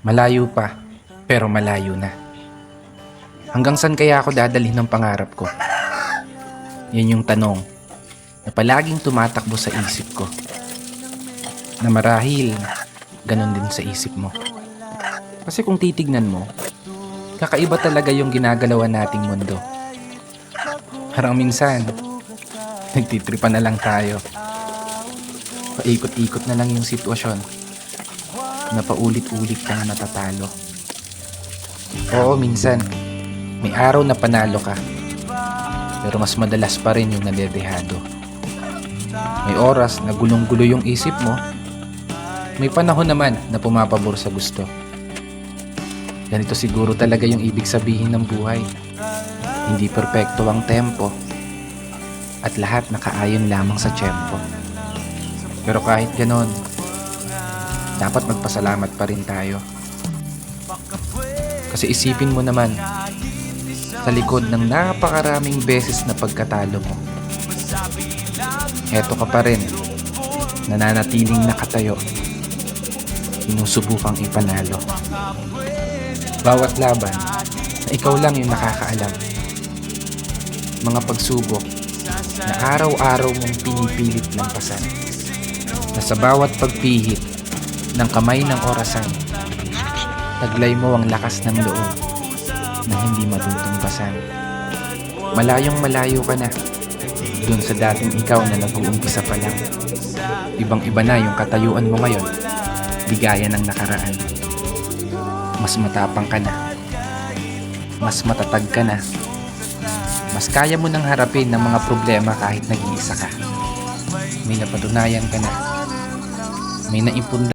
Malayo pa, pero malayo na. Hanggang saan kaya ako dadalhin ng pangarap ko? Yan yung tanong na palaging tumatakbo sa isip ko. Na marahil, ganun din sa isip mo. Kasi kung titignan mo, kakaiba talaga yung ginagalawan nating mundo. Parang minsan, nagtitripan na lang tayo. Paikot-ikot na lang yung sitwasyon na paulit-ulit kang natatalo. Oo, minsan, may araw na panalo ka, pero mas madalas pa rin yung nadedehado. May oras na gulong-gulo yung isip mo, may panahon naman na pumapabor sa gusto. Ganito siguro talaga yung ibig sabihin ng buhay. Hindi perpekto ang tempo, at lahat nakaayon lamang sa tiyempo. Pero kahit ganon, dapat magpasalamat pa rin tayo. Kasi isipin mo naman, sa likod ng napakaraming beses na pagkatalo mo, eto ka pa rin, nananatiling nakatayo, sinusubukang ipanalo. Bawat laban na ikaw lang yung nakakaalam. Mga pagsubok na araw-araw mong pinipilit lampasan, na sa bawat pagpihit ng kamay ng orasan, taglay mo ang lakas ng loob na hindi matutumbasan. Malayong malayo ka na dun sa dating ikaw na nag-uumpisa pa lang. Ibang-iba na yung katayuan mo ngayon, di gaya ng nakaraan. Mas matapang ka na, mas matatag ka na, mas kaya mo nang harapin ng mga problema kahit nag-iisa ka. May napatunayan ka na, may naimpun